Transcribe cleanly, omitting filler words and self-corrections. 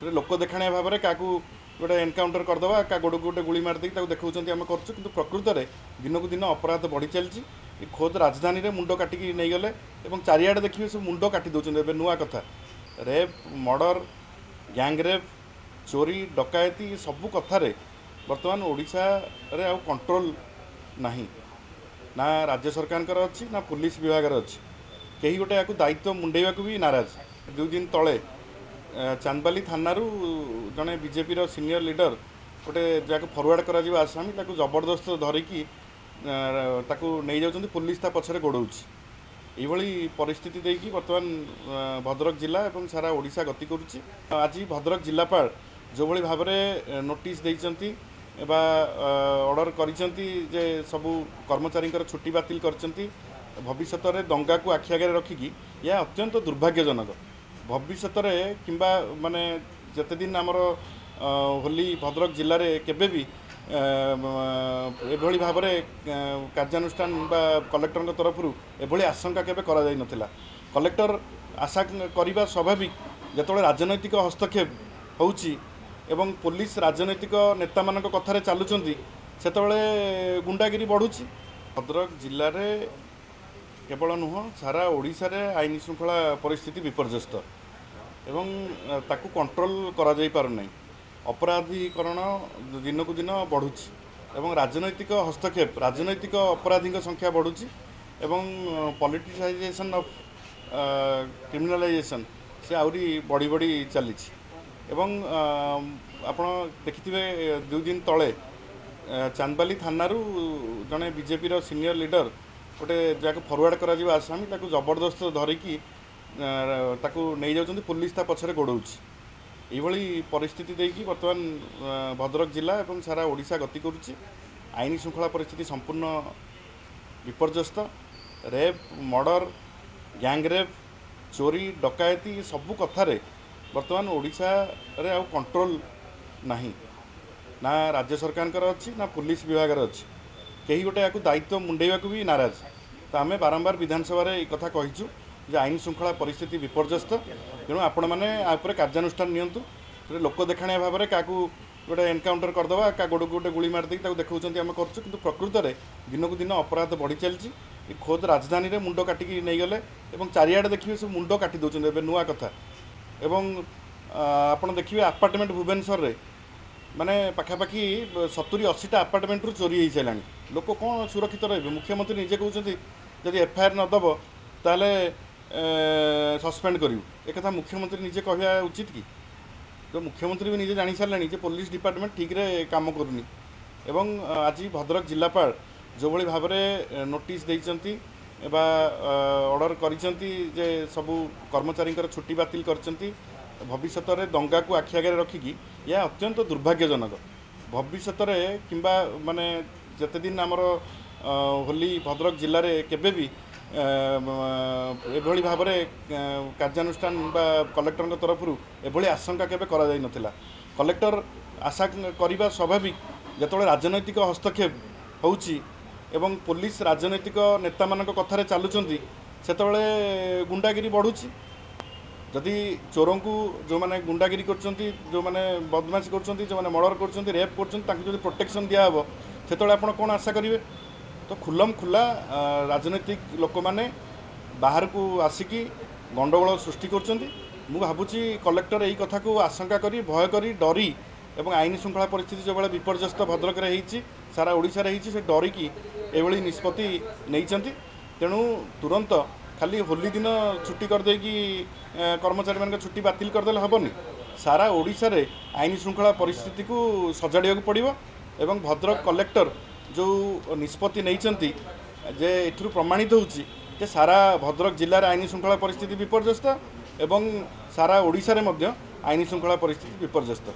लोक देखाणिया भाव में क्या गोटे एनकाउंटर करदे क्या गोड़ गोटे गुड़ी मारदे देखते आम कर प्रकृत में दिन को दिन अपराध बढ़ी चलती खोद राजधानी में मुंड काटिकी नहीं गले चारिआडे देखिए सब मुंड काटी दौरान नुआ कथा रेप मर्डर गैंगरेप चोरी डकायती सबू कथार बर्तमान ओडिशा रे आउ कंट्रोल नहीं ना राज्य सरकार अच्छी ना पुलिस विभाग अच्छी कहीं गोटे या दायित्व मुंडेवा भी नाराज 2 दिन तले चांदबाली थाना जड़े बीजेपी सीनियर लीडर गोटे जहाँ फरवर्ड कर आसामी जबरदस्त धरिकी नहीं जाऊँ पुलिस पछरे गोड़ाऊँच यही परिस्थिति देखिए बर्तमान भद्रक जिला और सारा ओडिशा गति करुच्ची। आज भद्रक जिलापाल जो भाई भाव में नोटिस देइचंती बा ऑर्डर करिसंती जे सबू कर्मचारी छुट्टी बातिल करचंती भविष्य में दंगा को आखि आगे रखिकी यह अत्यंत दुर्भाग्यजनक भविष्य किंबा माने जते दिन आमर होली भद्रक जिले में केबे भी एभली भाव में कार्यानुष्ठान बा कलेक्टर तरफ एभली आशंका केबे करा जाय नथिला। कलेक्टर आशा करवा स्वाभाविक जेतोळे राजनैतिक हस्तक्षेप होउची एवं पुलिस राजनैतिक नेता मान कथार चलुंट सेतोळे गुंडागिरी बढ़ुची। भद्रक जिले में केवल नुह सारा ओडिशा रे आईन श्रृंखला परिस्थिति विपर्यस्त एवं ताकू कंट्रोल करा जाई पार नहीं अपराधीकरण दिन को दिन बढ़ुची एवं राजनैतिक हस्तक्षेप राजनैतिक अपराधी संख्या बढ़ुची एवं पॉलिटिसाइजेशन ऑफ क्रिमिनलाइजेशन से आहरी बढ़ी बढ़ी चली एवं आपण देखिथिबे 2 दिन तले चांदबाली थाना जड़े बीजेपी सीनियर लीडर गोटे जहाँ फरवर्ड कर आसामी जबरदस्त धरिकी नहीं जाऊँ पुलिस पछरे गोड़ाऊँच यही परिस्थिति देखिए बर्तमान भद्रक जिला और सारा ओडिशा गति करुच्ची। आईन श्रृंखला परिस्थिति संपूर्ण विपर्यस्त रेप मर्डर गैंगरेप चोरी डकायती सबू कथार बर्तमान ओडिशा रे आउ कंट्रोल नहीं ना राज्य सरकार अच्छी ना पुलिस विभाग अच्छी कहीं गोटे या दायित्व मुंडेवा भी नाराज। तो आम बारंबार विधानसभा कथा कहीचु जे आईन श्रृंखला परिस्थिति विपर्यस्त तेणु आपण मैंने आपर कार्यानुष्ठान नियंतु लोक देखाणिया भाव में क्या गोटे एनकाउंटर करदे क्या गोड़ गोटे गुड़ी मारदे देखते आम कर प्रकृत में दिन को दिन अपराध बढ़ी चलती खोद राजधानी में मुंड काटिकी नहीं गले चारिआडे देखिए सब मुंड काटी दौरान नुआ कथा आपड़ देखिए आपार्टमेंट भुवनेश्वर में माने पखापाखि 70-80टा आपार्टमेंट रू चोरी हो सारा लोक कौन सुरक्षित रहे। मुख्यमंत्री निजे कहते जदि एफआईआर नदब ताले सस्पेंड करूँ एक मुख्यमंत्री निजे कहवा उचित कि तो मुख्यमंत्री भी निजे जानी सारे पुलिस डिपार्टमेंट ठीक रे काम करूनी एवं आज भद्रक जिलापाल जो भाई भाव में नोटिस देइचंती बा ऑर्डर करिसंती जे सबू कर्मचारी छुट्टी बातिल करचंती भविष्य में दंगा को आखि आगे रखिकी यह अत्यंत दुर्भाग्यजनक भविष्य में किंबा माने जते दिन आमर होली भद्रक जिले में केबे भी एभली भाव में कार्यानुष्ठान बा कलेक्टर तरफ एभली आशंका केबे करा जाय नथिला। कलेक्टर आशा करवा स्वाभाविक जेतोळे राजनैतिक हस्तक्षेप होउची एवं पुलिस राजनैतिक नेता मान कथार चलुंट सेतोळे गुंडागिरी बढ़ुची जदि चोरों को जो मैंने गुंडागिरी करछंती जो मैंने बदमाशी करछंती जो मैंने मर्डर करछंती रेप करछंती जो प्रोटेक्शन दिया हे सेतोळे आपण कौन आशा करेंगे। तो खुलम खुला राजनैतिक लोक मैंने बाहर को आसिकी गंडगोल सृष्टि करछंती मु भावुची कलेक्टर यही कथा को आशंका करी भय करी डरी एवं आईन श्रृंखला परिस्थिति जो भाई विपर्यस्त भद्रक रे होईची सारा ओडिशा रे होईची से डरिकी एभली निष्पत्ति नैचंती तेणु तुरंत खाली होली दिन छुट्टी करदे कि कर्मचारी मान छुट्टी बातिल करदे हेनी सारा ओडिशा रे आईन श्रृंखला परिस्थिति को सजाड़ा पड़ो एवं भद्रक कलेक्टर जो निष्पत्ति नैचंती जे एथुरु प्रमाणित होउची जे सारा भद्रक जिले में आईन श्रृंखला परिस्थिति विपर्यस्त एवं सारा ओडिशा रे मध्य आईन श्रृंखला परिस्थिति विपर्यस्त।